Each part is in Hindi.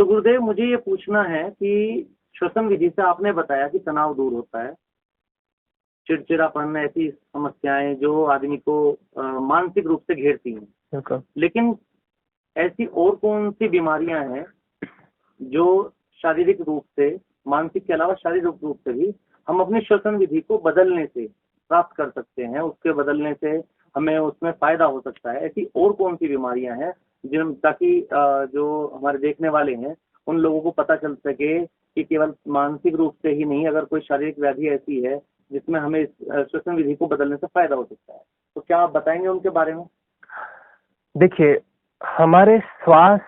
तो गुरुदेव मुझे ये पूछना है कि श्वसन विधि से आपने बताया कि तनाव दूर होता है, चिड़चिड़ापन, ऐसी समस्याएं जो आदमी को मानसिक रूप से घेरती हैं, लेकिन ऐसी और कौन सी बीमारियां हैं जो शारीरिक रूप से, मानसिक के अलावा शारीरिक रूप से भी हम अपनी श्वसन विधि को बदलने से प्राप्त कर सकते हैं, उसके बदलने से हमें उसमें फायदा हो सकता है? ऐसी और कौन सी बीमारियां हैं जिन, ताकि जो हमारे देखने वाले हैं उन लोगों को पता चल सके कि केवल मानसिक रूप से ही नहीं, अगर कोई शारीरिक व्याधि ऐसी है जिसमें हमें इस श्वसन विधि को बदलने से फायदा हो सकता है, तो क्या आप बताएंगे उनके बारे में? देखिए, हमारे श्वास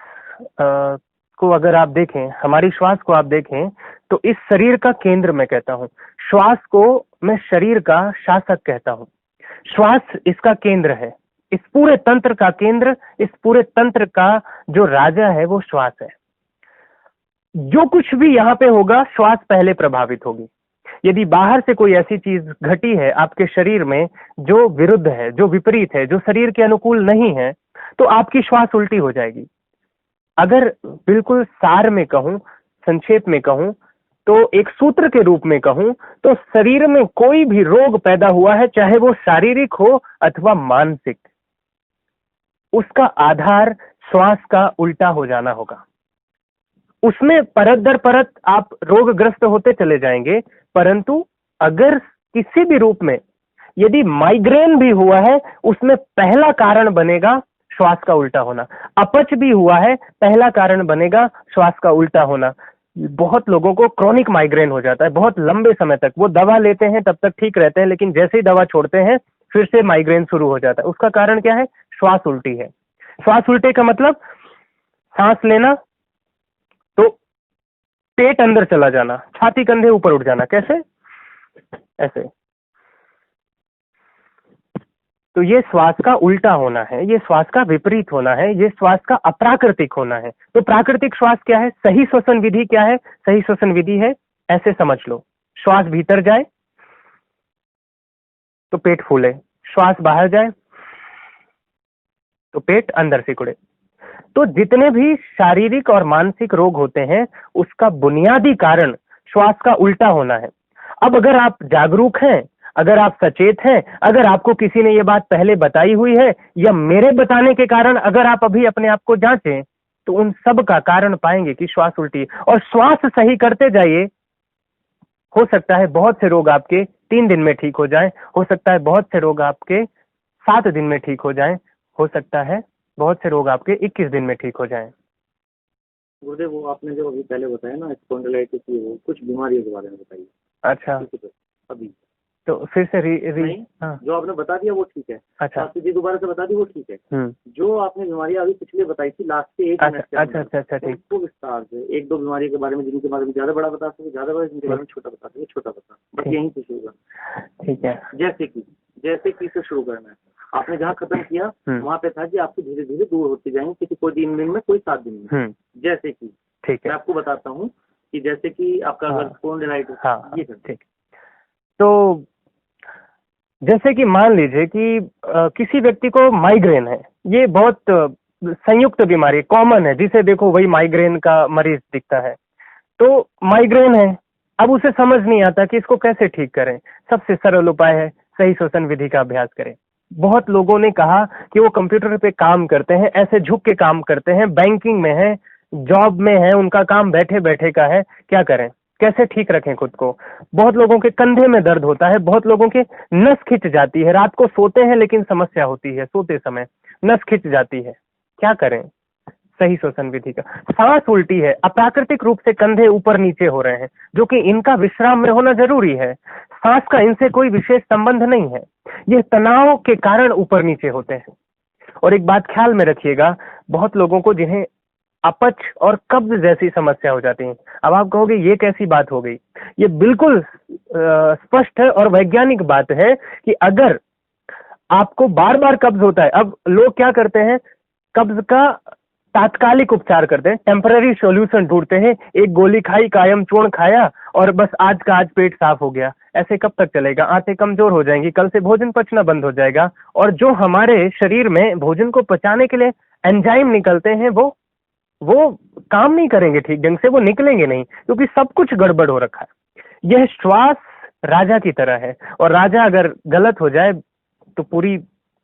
को अगर आप देखें, हमारी श्वास को आप देखें तो इस शरीर का केंद्र मैं कहता हूं, श्वास को मैं शरीर का शासक कहता हूं। श्वास इसका केंद्र है, इस पूरे तंत्र का केंद्र, इस पूरे तंत्र का जो राजा है वो श्वास है। जो कुछ भी यहाँ पे होगा श्वास पहले प्रभावित होगी। यदि बाहर से कोई ऐसी चीज घटी है आपके शरीर में जो विरुद्ध है, जो विपरीत है, जो शरीर के अनुकूल नहीं है, तो आपकी श्वास उल्टी हो जाएगी। अगर बिल्कुल सार में कहूं, संक्षेप में कहूं, तो एक सूत्र के रूप में कहूं तो शरीर में कोई भी रोग पैदा हुआ है, चाहे वो शारीरिक हो अथवा मानसिक, उसका आधार श्वास का उल्टा हो जाना होगा। उसमें परत दर परत आप रोगग्रस्त होते चले जाएंगे, परंतु अगर किसी भी रूप में यदि माइग्रेन भी हुआ है, उसमें पहला कारण बनेगा श्वास का उल्टा होना। अपच भी हुआ है, पहला कारण बनेगा श्वास का उल्टा होना। बहुत लोगों को क्रॉनिक माइग्रेन हो जाता है, बहुत लंबे समय तक वो दवा लेते हैं, तब तक ठीक रहते हैं, लेकिन जैसे ही दवा छोड़ते हैं फिर से माइग्रेन शुरू हो जाता है। उसका कारण क्या है? श्वास उल्टी है। श्वास उल्टे का मतलब सांस लेना तो पेट अंदर चला जाना, छाती कंधे ऊपर उठ जाना। कैसे? ऐसे। तो ये श्वास का उल्टा होना है, ये श्वास का विपरीत होना है, ये श्वास का अप्राकृतिक होना है। तो प्राकृतिक श्वास क्या है? सही श्वसन विधि क्या है? सही श्वसन विधि है, ऐसे समझ लो, श्वास भीतर जाए तो पेट फूले, श्वास बाहर जाए तो पेट अंदर सिकुड़े। तो जितने भी शारीरिक और मानसिक रोग होते हैं उसका बुनियादी कारण श्वास का उल्टा होना है। अब अगर आप जागरूक हैं, अगर आप सचेत हैं, अगर आपको किसी ने ये बात पहले बताई हुई है या मेरे बताने के कारण अगर आप अभी अपने आप को जांचें, तो उन सब का कारण पाएंगे कि श्वास उल्टी है। और श्वास सही करते जाइए, हो सकता है बहुत से रोग आपके 3 दिन में ठीक हो जाएं, हो सकता है बहुत से रोग आपके 7 दिन में ठीक हो जाएं, हो सकता है बहुत से रोग आपके 21 दिन में ठीक हो जाएं। गुरुदेव, वो आपने जो अभी पहले बताया ना स्पॉन्डिलाइटिस की, वो कुछ बीमारियों के बारे में बताइए। अच्छा, अभी तो फिर से हाँ। जो आपने बता दिया वो ठीक है। अच्छा, आपने जी दोबारा से बता दी वो ठीक है। जो आपने बीमारियां अभी पिछले बताई थी लास्ट के 1 मिनट के अंदर, अच्छा ठीक, उसको विस्तार से 1-2 बीमारियों के बारे में, जिनके बारे में ज्यादा बड़ा बता सके ज्यादा बड़ा, जिनके बारे में छोटा बता सके छोटा बता, बस यहीं से शुरू करना। ठीक है। जैसे कि से शुरू करना है। आपने जहाँ खत्म किया वहाँ पे था कि आपकी धीरे धीरे दूर होती जाएंगे, किसी कोई 3 दिन में, कोई 7 दिन में। जैसे कि ठीक है, मैं आपको बताता हूँ कि जैसे कि आपका अगर स्पॉन्डिलाइटिस, ये ठीक। तो जैसे कि मान लीजिए कि किसी व्यक्ति को माइग्रेन है, ये बहुत संयुक्त बीमारी, कॉमन है, जिसे देखो वही माइग्रेन का मरीज दिखता है। तो माइग्रेन है, अब उसे समझ नहीं आता कि इसको कैसे ठीक करें। सबसे सरल उपाय है सही श्वसन विधि का अभ्यास करें। बहुत लोगों ने कहा कि वो कंप्यूटर पे काम करते हैं, ऐसे झुक के काम करते हैं, बैंकिंग में है, जॉब में है, उनका काम बैठे बैठे का है, क्या करें, कैसे ठीक रखें खुद को। बहुत लोगों के कंधे में दर्द होता है, बहुत लोगों के नस खिंच जाती है, रात को सोते हैं लेकिन समस्या होती है, सोते समय नस खिंच जाती है, क्या करें? सही श्वसन विधि का। सांस उल्टी है, अप्राकृतिक रूप से कंधे ऊपर नीचे हो रहे हैं, जो कि इनका विश्राम में होना जरूरी है। सांस का इनसे कोई विशेष संबंध नहीं है, ये तनाव के कारण ऊपर नीचे होते हैं। और एक बात ख्याल में रखिएगा, बहुत लोगों को जिन्हें अपच और कब्ज जैसी समस्या हो जाती है। अब आप कहोगे ये कैसी बात हो गई? ये बिल्कुल स्पष्ट है और वैज्ञानिक बात है कि अगर आपको बार बार कब्ज होता है, अब लोग क्या करते हैं, कब्ज का तात्कालिक उपचार करते हैं, टेम्पररी सॉल्यूशन ढूंढते हैं, एक गोली खाई, कायम चूर्ण खाया और बस आज का आज पेट साफ हो गया। ऐसे कब तक चलेगा? आंतें कमजोर हो जाएंगी, कल से भोजन पचना बंद हो जाएगा, और जो हमारे शरीर में भोजन को पचाने के लिए एंजाइम निकलते हैं वो वो काम नहीं करेंगे ठीक ढंग से, वो निकलेंगे नहीं, क्योंकि सब कुछ गड़बड़ हो रखा है। यह श्वास राजा की तरह है, और राजा अगर गलत हो जाए तो पूरी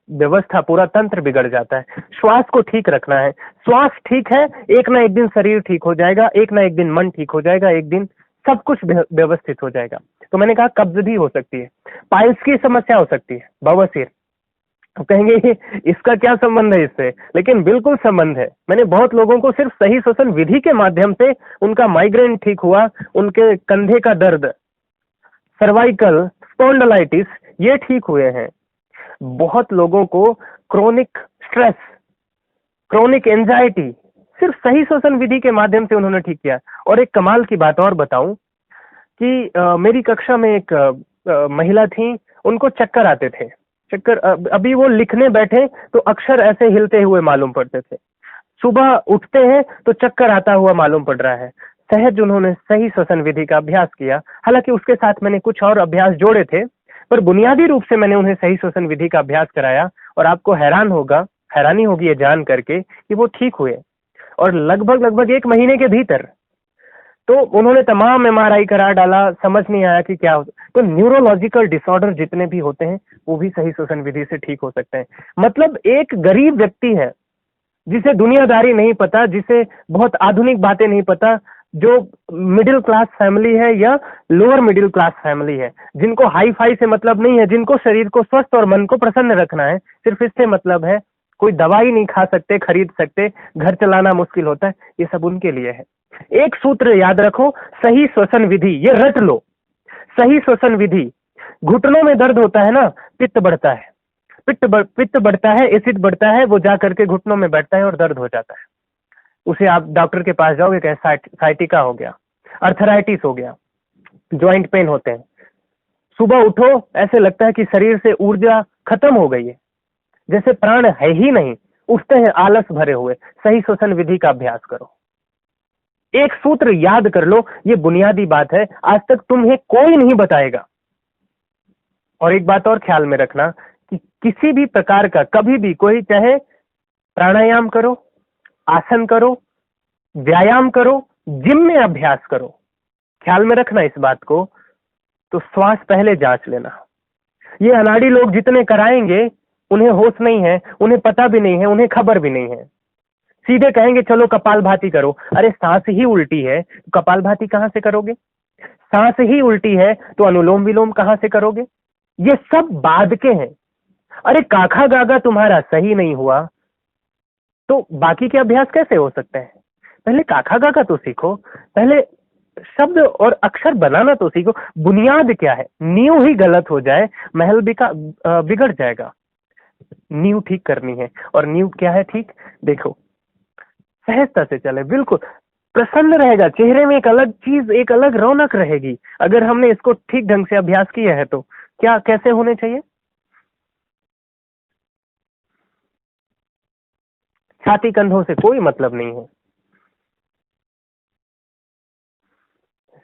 व्यवस्था, पूरा तंत्र बिगड़ जाता है। श्वास को ठीक रखना है, श्वास ठीक है, एक ना एक दिन शरीर ठीक हो जाएगा, एक ना एक दिन मन ठीक हो जाएगा, एक दिन सब कुछ व्यवस्थित हो जाएगा। तो मैंने कहा कब्ज भी हो सकती है, पाइल्स की समस्या हो सकती है, बवासीर। तो कहेंगे इसका क्या संबंध है इससे, लेकिन बिल्कुल संबंध है। मैंने बहुत लोगों को सिर्फ सही श्वसन विधि के माध्यम से उनका माइग्रेन ठीक हुआ, उनके कंधे का दर्द, सर्वाइकल स्पॉन्डिलाइटिस, ये ठीक हुए हैं। बहुत लोगों को क्रोनिक स्ट्रेस, क्रोनिक एंजाइटी सिर्फ सही श्वसन विधि के माध्यम से उन्होंने ठीक किया। और एक कमाल की बात और बताऊं कि मेरी कक्षा में एक महिला थी, उनको चक्कर आते थे। चक्कर, अभी वो लिखने बैठे तो अक्षर ऐसे हिलते हुए मालूम पड़ते थे, सुबह उठते हैं तो चक्कर आता हुआ मालूम पड़ रहा है। सहज उन्होंने सही श्वसन विधि का अभ्यास किया, हालांकि उसके साथ मैंने कुछ और अभ्यास जोड़े थे, पर बुनियादी रूप से मैंने उन्हें सही श्वसन विधि का अभ्यास कराया, और आपको हैरानी होगी ये जान करके कि वो ठीक हुए। और लगभग 1 महीने के भीतर तो उन्होंने तमाम MRI करा डाला, समझ नहीं आया कि क्या हो। तो न्यूरोलॉजिकल डिसऑर्डर जितने भी होते हैं वो भी सही श्वसन विधि से ठीक हो सकते हैं। मतलब एक गरीब व्यक्ति है जिसे दुनियादारी नहीं पता, जिसे बहुत आधुनिक बातें नहीं पता, जो मिडिल क्लास फैमिली है या लोअर मिडिल क्लास फैमिली है, जिनको हाई फाई से मतलब नहीं है, जिनको शरीर को स्वस्थ और मन को प्रसन्न रखना है, सिर्फ इससे मतलब है, कोई दवाई नहीं खा सकते, खरीद सकते, घर चलाना मुश्किल होता है, ये सब उनके लिए है। एक सूत्र याद रखो, सही श्वसन विधि, ये रट लो। सही श्वसन विधि, घुटनों में दर्द होता है ना, पित्त बढ़ता है, पित्त बढ़ता है, एसिड बढ़ता है, वो जा करके घुटनों में बैठता है और दर्द हो जाता है। उसे आप डॉक्टर के पास जाओगे, क्या साइटिका हो गया, अर्थराइटिस हो गया, ज्वाइंट पेन होते हैं। सुबह उठो ऐसे लगता है कि शरीर से ऊर्जा खत्म हो गई है, जैसे प्राण है ही नहीं, उठते हैं आलस भरे हुए। सही श्वसन विधि का अभ्यास करो। एक सूत्र याद कर लो, ये बुनियादी बात है, आज तक तुम्हें कोई नहीं बताएगा। और एक बात और ख्याल में रखना कि किसी भी प्रकार का कभी भी कोई चाहे प्राणायाम करो, आसन करो, व्यायाम करो, जिम में अभ्यास करो, ख्याल में रखना इस बात को, तो श्वास पहले जांच लेना। ये अनाड़ी लोग जितने कराएंगे उन्हें होश नहीं है, उन्हें पता भी नहीं है, उन्हें खबर भी नहीं है। सीधे कहेंगे चलो कपालभाति करो। अरे सांस ही उल्टी है तो कपालभाति कहां से करोगे? सांस ही उल्टी है तो अनुलोम विलोम कहां से करोगे? ये सब बाद के हैं। अरे काखा गागा तुम्हारा सही नहीं हुआ तो बाकी के अभ्यास कैसे हो सकते हैं? पहले काखा गागा तो सीखो, पहले शब्द और अक्षर बनाना तो सीखो। बुनियाद क्या है? नींव ही गलत हो जाए महल बिगड़ जाएगा। नींव ठीक करनी है, और नींव क्या है ठीक? देखो, सहजता से चले, बिल्कुल प्रसन्न रहेगा चेहरे में, एक अलग चीज, एक अलग रौनक रहेगी अगर हमने इसको ठीक ढंग से अभ्यास किया है। तो क्या कैसे होने चाहिए? छाती कंधों से कोई मतलब नहीं है।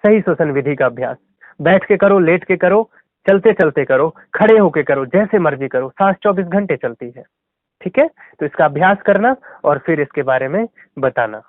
सही श्वसन विधि का अभ्यास बैठ के करो, लेट के करो, चलते चलते करो, खड़े होके करो, जैसे मर्जी करो। सांस 24 घंटे चलती है, ठीक है? तो इसका अभ्यास करना और फिर इसके बारे में बताना।